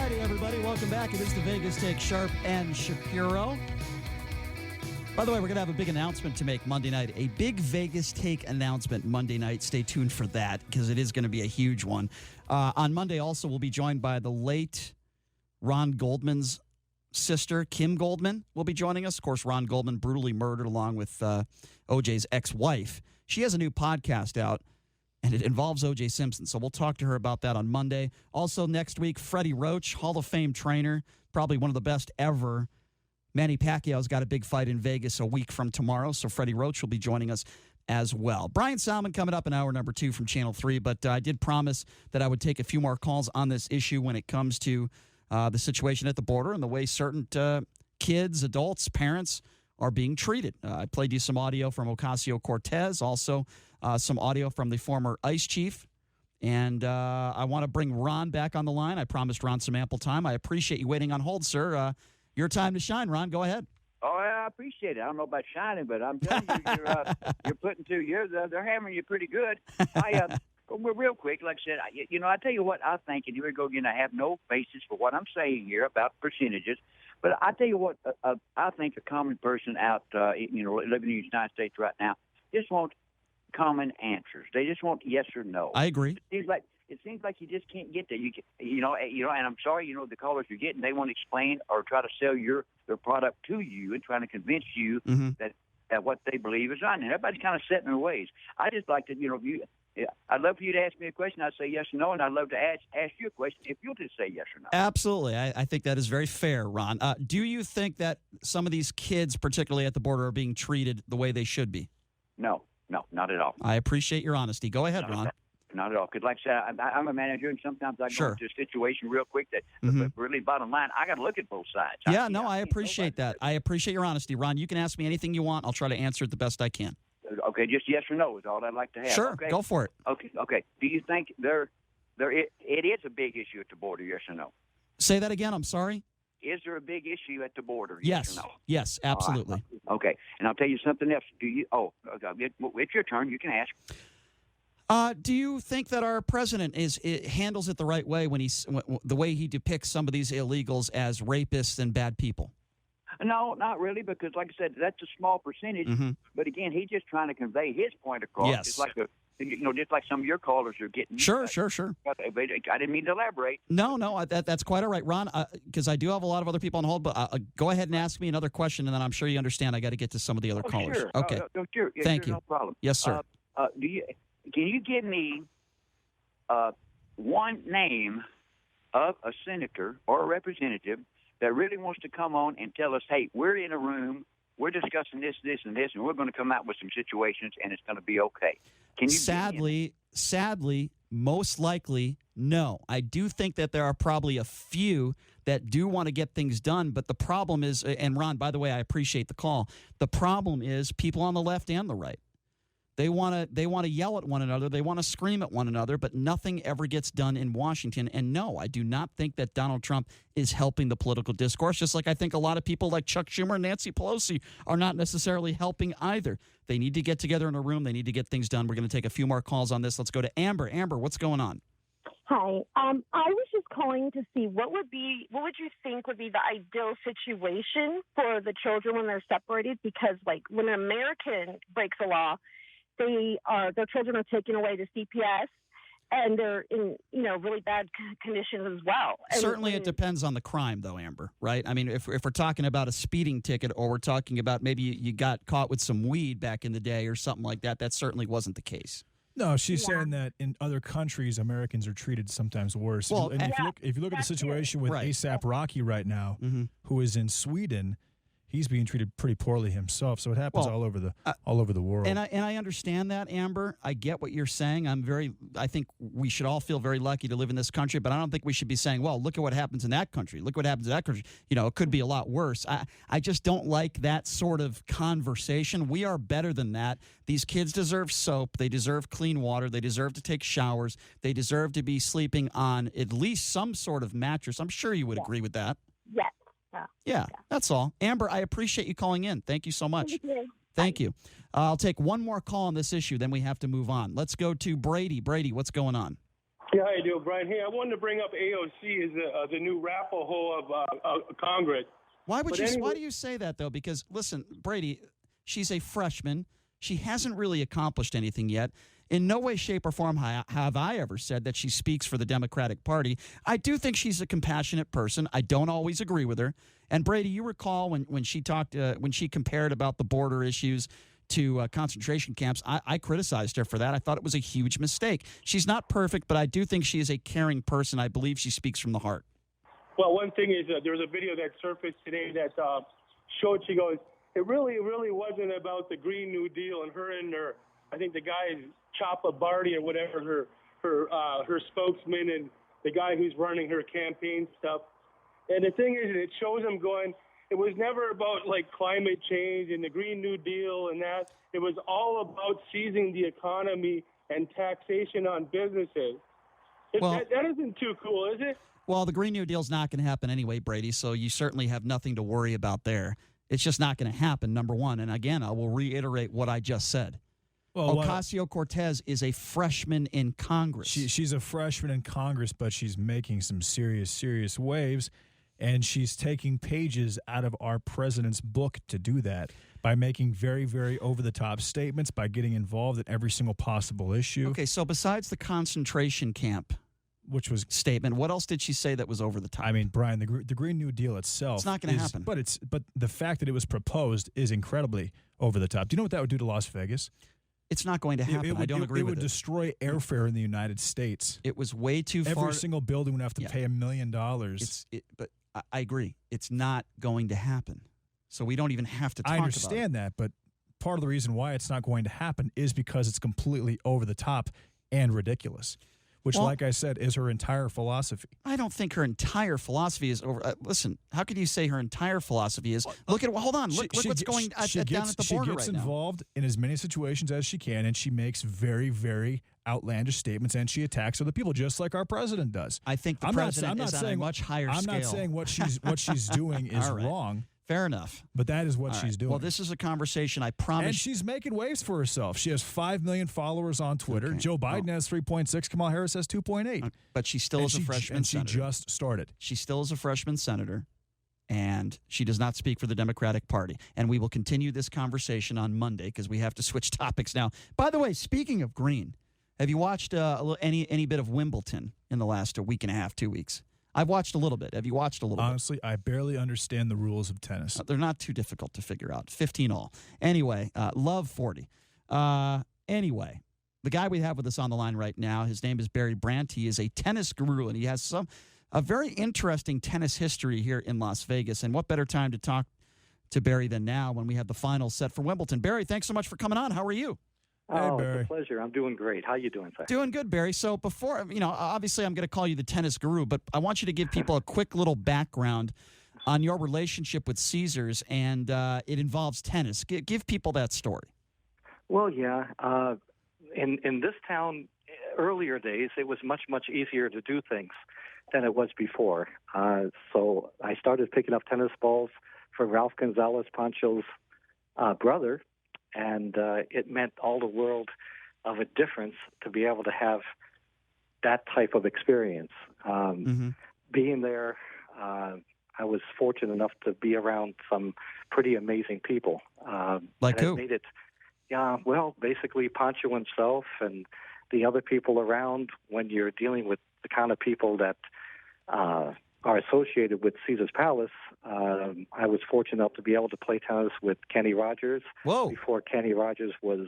righty, everybody. Welcome back. It is the Vegas Take, Sharp and Shapiro. By the way, we're going to have a big announcement to make Monday night. A big Vegas Take announcement Monday night. Stay tuned for that because it is going to be a huge one. On Monday also, we'll be joined by the late Ron Goldman's sister, Kim Goldman, will be joining us. Of course, Ron Goldman brutally murdered along with O.J.'s ex-wife. She has a new podcast out, and it involves O.J. Simpson. So we'll talk to her about that on Monday. Also next week, Freddie Roach, Hall of Fame trainer, probably one of the best ever. Manny Pacquiao's got a big fight in Vegas a week from tomorrow, so Freddie Roach will be joining us as well. Brian Salmon coming up in hour number 2 from Channel 3, but I did promise that I would take a few more calls on this issue when it comes to the situation at the border and the way certain kids, adults, parents are being treated. I played you some audio from Ocasio-Cortez, also some audio from the former ICE chief. And I want to bring Ron back on the line. I promised Ron some ample time. I appreciate you waiting on hold, sir. Your time to shine, Ron. Go ahead. Oh, I appreciate it. I don't know about shining, but I'm telling you, you're putting 2 years. They're hammering you pretty good. Real quick, like I said, I tell you what I think, and here we go again. I have no basis for what I'm saying here about percentages, but I tell you what I think a common person out, living in the United States right now, just wants common answers. They just want yes or no. I agree. It seems like you just can't get there. And I'm sorry, the callers you're getting, they want to explain or try to sell their product to you and trying to convince you that what they believe is right. And everybody's kind of set in their ways. I just like to, I'd love for you to ask me a question. I'd say yes or no, and I'd love to ask you a question if you'll just say yes or no. Absolutely. I think that is very fair, Ron. Do you think that some of these kids, particularly at the border, are being treated the way they should be? No, not at all. I appreciate your honesty. Go ahead, Ron. Not at all. Because like I said, I'm a manager, and sometimes I go into a situation real quick that really bottom line, I got to look at both sides. I appreciate that. I appreciate your honesty. Ron, you can ask me anything you want. I'll try to answer it the best I can. Okay, just yes or no is all I'd like to have. Sure, okay? Go for it. Okay. Do you think it is a big issue at the border, yes or no? Say that again, I'm sorry? Is there a big issue at the border, yes or no? Yes, absolutely. Okay, and I'll tell you something else. It's your turn. You can ask. Do you think that our president handles it the right way when the way he depicts some of these illegals as rapists and bad people? No, not really, because like I said, that's a small percentage. But again, he's just trying to convey his point across. Yes. Just like some of your callers are getting. Sure. I didn't mean to elaborate. No, that's quite all right, Ron, because I do have a lot of other people on hold, but go ahead and ask me another question, and then I'm sure you understand I got to get to some of the other callers. Sure. Okay. Sure. Thank you. No problem. Yes, sir. Can you give me one name of a senator or a representative that really wants to come on and tell us, hey, we're in a room, we're discussing this, and this, and we're going to come out with some situations, and it's going to be okay? Can you? Sadly, most likely, no. I do think that there are probably a few that do want to get things done, but the problem is, and Ron, by the way, I appreciate the call, the problem is people on the left and the right. They want to yell at one another. They want to scream at one another, but nothing ever gets done in Washington. And no, I do not think that Donald Trump is helping the political discourse, just like I think a lot of people like Chuck Schumer and Nancy Pelosi are not necessarily helping either. They need to get together in a room. They need to get things done. We're going to take a few more calls on this. Let's go to Amber. Amber, what's going on? Hi. I was just calling to see what would you think would be the ideal situation for the children when they're separated? Because when an American breaks a law, their children are taken away to CPS, and they're in really bad conditions as well. Certainly, it depends on the crime, though, Amber. Right? I mean, if we're talking about a speeding ticket, or we're talking about maybe you got caught with some weed back in the day, or something like that, that certainly wasn't the case. No, she's saying that in other countries, Americans are treated sometimes worse. Well, if you look at the situation with A$AP Rocky right now, who is in Sweden. He's being treated pretty poorly himself, so it happens all over the world. And I understand that, Amber. I get what you're saying. I think we should all feel very lucky to live in this country, but I don't think we should be saying, well, look at what happens in that country. Look what happens in that country. It could be a lot worse. I just don't like that sort of conversation. We are better than that. These kids deserve soap. They deserve clean water. They deserve to take showers. They deserve to be sleeping on at least some sort of mattress. I'm sure you would agree with that. Yes. Yeah, that's all. Amber, I appreciate you calling in. Thank you so much. Thank you. I'll take one more call on this issue, then we have to move on. Let's go to Brady. Brady, what's going on? Yeah, how you doing, Brian? Hey, I wanted to bring up AOC as the new Rapahoe of Congress. Why do you say that, though? Because, listen, Brady, she's a freshman. She hasn't really accomplished anything yet. In no way, shape, or form have I ever said that she speaks for the Democratic Party. I do think she's a compassionate person. I don't always agree with her. And, Brady, you recall when she talked, when she compared about the border issues to concentration camps, I criticized her for that. I thought it was a huge mistake. She's not perfect, but I do think she is a caring person. I believe she speaks from the heart. Well, one thing is there was a video that surfaced today that showed, she goes, it really wasn't about the Green New Deal and her and her, I think the guy is Chapa Barty or whatever, her spokesman and the guy who's running her campaign stuff. And the thing is, it shows them going, it was never about like climate change and the Green New Deal and that. It was all about seizing the economy and taxation on businesses. That isn't too cool, is it? Well, the Green New Deal's not going to happen anyway, Brady, so you certainly have nothing to worry about there. It's just not going to happen, number one. And again, I will reiterate what I just said. Well, Ocasio-Cortez is a freshman in Congress. She's a freshman in Congress, but she's making some serious waves. And she's taking pages out of our president's book to do that by making very, very over-the-top statements, by getting involved in every single possible issue. Okay, so besides the concentration camp statement, what else did she say that was over the top? I mean, Brian, the Green New Deal itself, it's not going to happen. But the fact that it was proposed is incredibly over the top. Do you know what that would do to Las Vegas? It's not going to happen. I don't agree with it. It would destroy airfare in the United States. It was way too far. Every single building would have to pay $1 million. But I agree. It's not going to happen. So we don't even have to talk about it. I understand that, but part of the reason why it's not going to happen is because it's completely over the top and ridiculous, which, like I said, is her entire philosophy. I don't think her entire philosophy is over. Listen, how could you say her entire philosophy is? Look what's going down at the border right now. She gets involved in as many situations as she can, and she makes very, very outlandish statements, and she attacks other people, just like our president does. I think the president is on a much higher scale. I'm not saying what she's doing is wrong. Fair enough. But that is what she's doing. Well, this is a conversation, I promise. And she's making waves for herself. She has 5 million followers on Twitter. Okay. Joe Biden has 3.6. Kamala Harris has 2.8. But she still is a freshman senator. She just started. She still is a freshman senator, and she does not speak for the Democratic Party. And we will continue this conversation on Monday because we have to switch topics now. By the way, speaking of green, have you watched any bit of Wimbledon in the last week and a half, 2 weeks? I've watched a little bit. Have you watched a little bit? Honestly, I barely understand the rules of tennis. They're not too difficult to figure out. 15 all. Anyway, love 40. Anyway, the guy we have with us on the line right now, his name is Barry Brandt. He is a tennis guru, and he has a very interesting tennis history here in Las Vegas. And what better time to talk to Barry than now when we have the finals set for Wimbledon. Barry, thanks so much for coming on. How are you? Oh, it's a pleasure. I'm doing great. How you doing, sir? Doing good, Barry. So before, obviously I'm going to call you the tennis guru, but I want you to give people a quick little background on your relationship with Caesars, and it involves tennis. Give people that story. Well, yeah. In this town, earlier days, it was much easier to do things than it was before. So I started picking up tennis balls for Ralph Gonzalez Pancho's brother, and it meant all the world of a difference to be able to have that type of experience. Being there, I was fortunate enough to be around some pretty amazing people. Like who? Made it, basically Pancho himself and the other people around. When you're dealing with the kind of people that are associated with Caesar's Palace, I was fortunate enough to be able to play tennis with Kenny Rogers. Whoa. Before Kenny Rogers was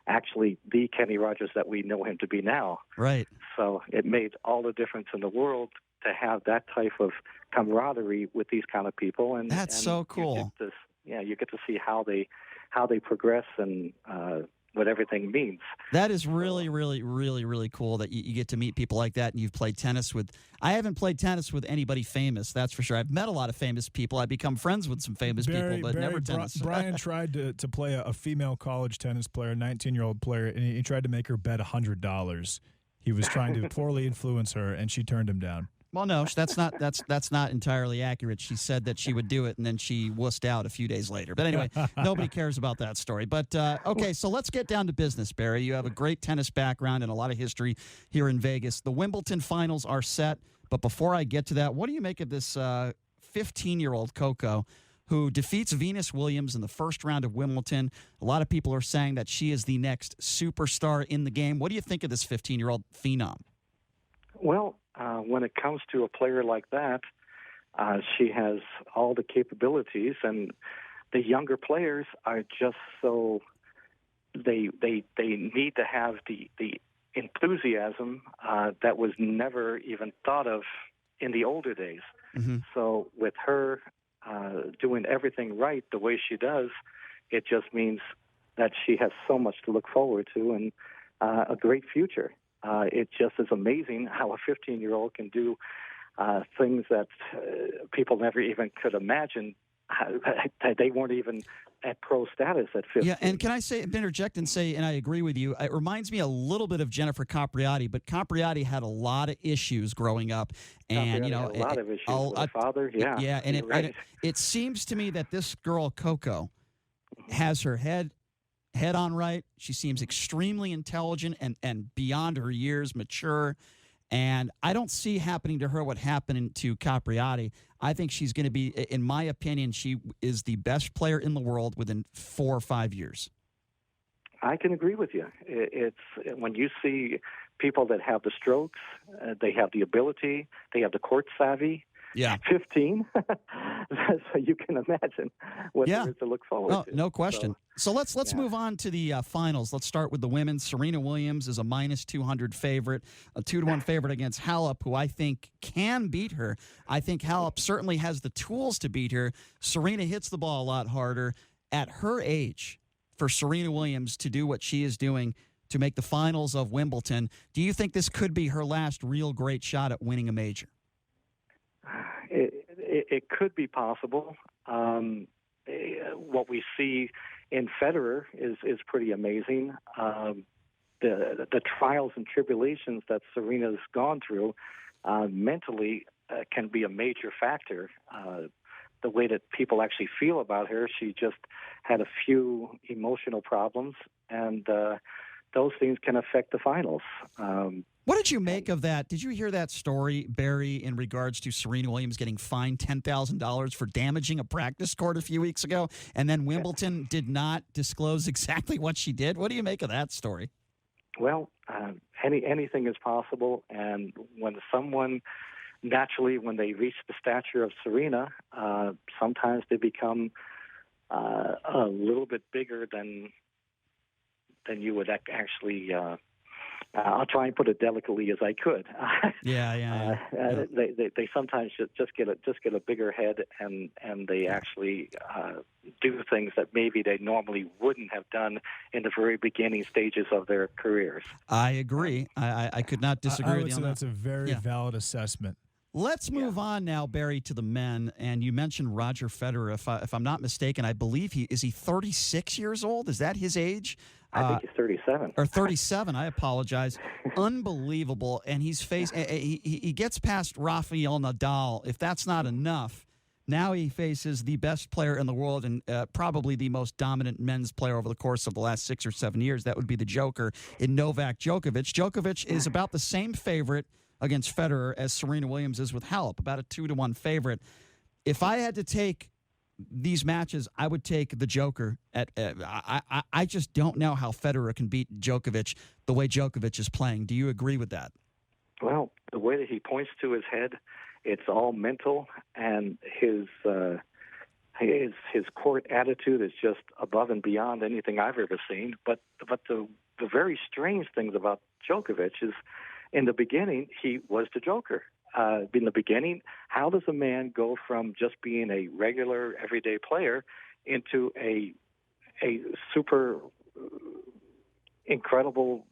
actually the Kenny Rogers that we know him to be now. Right. So it made all the difference in the world to have that type of camaraderie with these kind of people. And that's so cool. You get to see how they progress and what everything means. That is really, really, really, really cool that you get to meet people like that, and you've played tennis with. I haven't played tennis with anybody famous, that's for sure. I've met a lot of famous people. I've become friends with some famous people, but never tennis. Brian tried to play a female college tennis player, a 19-year-old player, and he tried to make her bet $100. He was trying to poorly influence her, and she turned him down. Well, no, that's not entirely accurate. She said that she would do it, and then she wussed out a few days later. But anyway, nobody cares about that story. But okay, so let's get down to business, Barry. You have a great tennis background and a lot of history here in Vegas. The Wimbledon finals are set, but before I get to that, what do you make of this 15-year-old Coco who defeats Venus Williams in the first round of Wimbledon? A lot of people are saying that she is the next superstar in the game. What do you think of this 15-year-old phenom? Well, when it comes to a player like that, she has all the capabilities, and the younger players are just so they need to have the enthusiasm that was never even thought of in the older days. Mm-hmm. So with her doing everything right the way she does, it just means that she has so much to look forward to and a great future. It just is amazing how a 15-year-old can do things that people never even could imagine. They weren't even at pro status at 15. Yeah, and can I interject and say, and I agree with you, it reminds me a little bit of Jennifer Capriati, but Capriati had a lot of issues growing up. And, Capriati had a lot of issues with her father, yeah. Yeah, and right. it seems to me that this girl, Coco, has her head on right. She seems extremely intelligent and beyond her years, mature. And I don't see happening to her what happened to Capriati. I think she's going to be, in my opinion, she is the best player in the world within 4 or 5 years. I can agree with you. It's when you see people that have the strokes, they have the ability, they have the court savvy. Yeah. 15. So you can imagine what there is to look forward to. No question. So let's move on to the finals. Let's start with the women. Serena Williams is a minus 200 favorite, a 2-1 favorite against Halep, who I think can beat her. I think Halep certainly has the tools to beat her. Serena hits the ball a lot harder. At her age, for Serena Williams to do what she is doing to make the finals of Wimbledon, do you think this could be her last real great shot at winning a major? It could be possible. What we see in Federer is pretty amazing. The trials and tribulations that Serena's gone through mentally can be a major factor. The way that people actually feel about her, she just had a few emotional problems, and those things can affect the finals. What did you make of that? Did you hear that story, Barry, in regards to Serena Williams getting fined $10,000 for damaging a practice court a few weeks ago, and then Wimbledon did not disclose exactly what she did? What do you make of that story? Well, anything is possible, and when someone naturally, when they reach the stature of Serena, sometimes they become a little bit bigger than you would actually. I'll try and put it delicately as I could. They sometimes just get a bigger head, and they actually do things that maybe they normally wouldn't have done in the very beginning stages of their careers. I agree. I could not disagree with you on that. That's a very valid assessment. Let's move on now, Barry, to the men. And you mentioned Roger Federer. If I'm not mistaken, I believe is he 36 years old? Is that his age? I think he's 37. Or 37, I apologize. Unbelievable. And he gets past Rafael Nadal. If that's not enough, now he faces the best player in the world and probably the most dominant men's player over the course of the last 6 or 7 years. That would be the Joker in Novak Djokovic. Djokovic is about the same favorite against Federer as Serena Williams is with Halep, about a 2-1 favorite. If I had to take these matches, I would take the Joker. I just don't know how Federer can beat Djokovic the way Djokovic is playing. Do you agree with that? Well, the way that he points to his head, it's all mental, and his court attitude is just above and beyond anything I've ever seen. But the very strange things about Djokovic is, in the beginning, he was the Joker. In the beginning, how does a man go from just being a regular, everyday player into a super incredible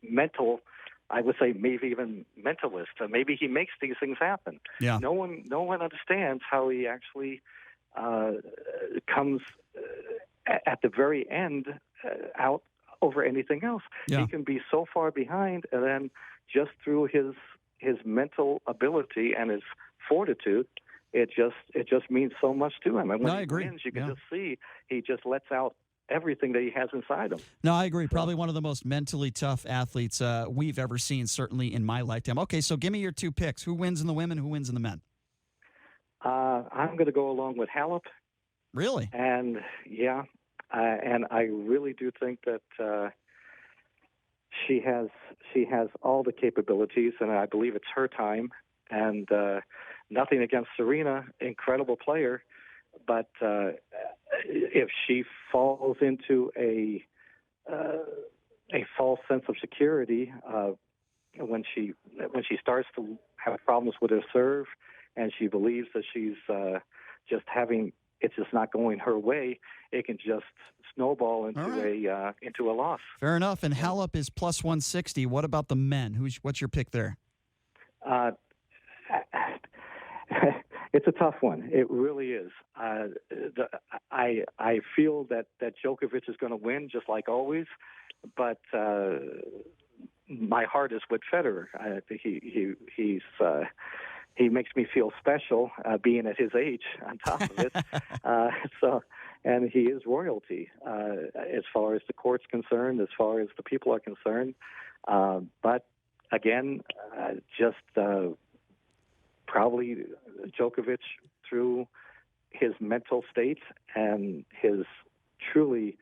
mental, I would say maybe even mentalist? Maybe he makes these things happen. Yeah. No one understands how he actually comes at the very end out over anything else. Yeah. He can be so far behind, and then just through his his mental ability and his fortitude. It just means so much to him. And when I agree. He wins, you can just see he just lets out everything that he has inside him. No, I agree. Probably one of the most mentally tough athletes we've ever seen, certainly in my lifetime. Okay, so give me your two picks. Who wins in the women, who wins in the men? I'm going to go along with Halep. Really? And, and I really do think that she has all the capabilities, and I believe it's her time. And nothing against Serena, incredible player, but if she falls into a false sense of security when she starts to have problems with her serve, and she believes that she's it's just not going her way, it can just snowball into a loss. Fair enough. And Halep is plus 160. What about the men? What's your pick there? It's a tough one. It really is. I feel that Djokovic is going to win, just like always, but my heart is with Federer. He makes me feel special, being at his age. On top of it, and he is royalty as far as the court's concerned, as far as the people are concerned. But again, probably Djokovic, through his mental state and his truly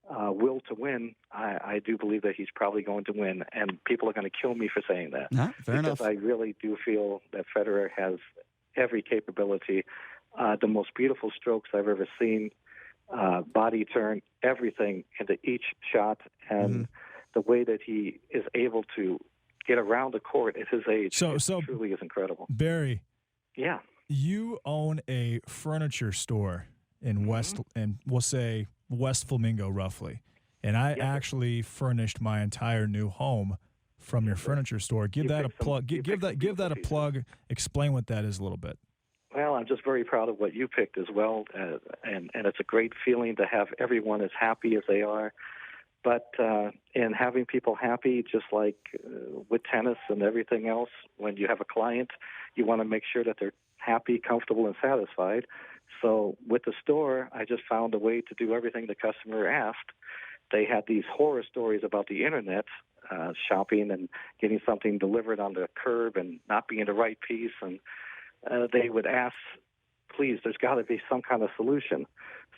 will to win, I do believe that he's probably going to win, and people are going to kill me for saying that. Fair enough. I really do feel that Federer has every capability, the most beautiful strokes I've ever seen, body turn, everything into each shot, and the way that he is able to get around the court at his age truly is incredible. Barry, yeah, you own a furniture store in West, and we'll say West Flamingo, roughly. And I actually furnished my entire new home from your furniture store. Give that a plug. Give that a plug. Explain what that is a little bit. Well, I'm just very proud of what you picked as well, and it's a great feeling to have everyone as happy as they are. But in having people happy, just like with tennis and everything else, when you have a client, you want to make sure that they're happy, comfortable, and satisfied. So with the store, I just found a way to do everything the customer asked. They had these horror stories about the internet, shopping and getting something delivered on the curb and not being the right piece. And they would ask, please, there's got to be some kind of solution.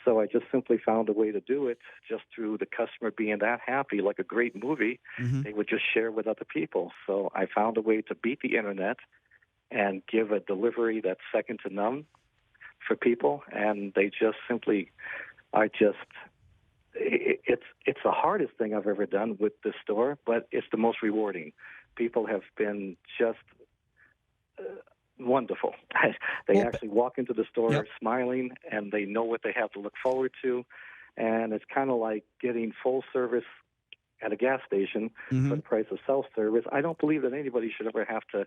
So I just simply found a way to do it just through the customer being that happy, like a great movie. They would just share with other people. So I found a way to beat the internet and give a delivery that's second to none for people. And they just simply are it's the hardest thing I've ever done with this store, but it's the most rewarding. People have been just wonderful. They actually walk into the store smiling, and they know what they have to look forward to. And it's kind of like getting full service at a gas station for the price of self-service. I don't believe that anybody should ever have to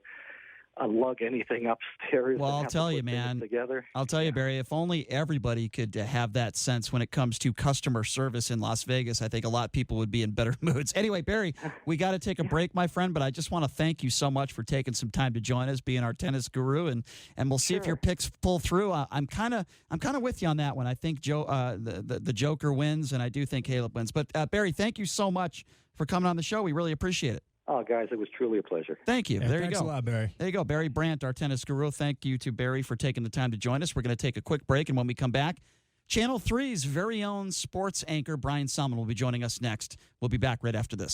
lug anything upstairs. Well, I'll tell you, man. Together. I'll tell you, Barry, if only everybody could have that sense when it comes to customer service in Las Vegas, I think a lot of people would be in better moods. Anyway, Barry, we got to take a break, my friend, but I just want to thank you so much for taking some time to join us, being our tennis guru, and we'll see if your picks pull through. I'm kind of with you on that one. I think the Joker wins, and I do think Halep wins. But Barry, thank you so much for coming on the show. We really appreciate it. Oh, guys, it was truly a pleasure. Thank you. Yeah, there you go. Thanks a lot, Barry. There you go. Barry Brandt, our tennis guru. Thank you to Barry for taking the time to join us. We're going to take a quick break, and when we come back, Channel 3's very own sports anchor, Brian Salmon, will be joining us next. We'll be back right after this.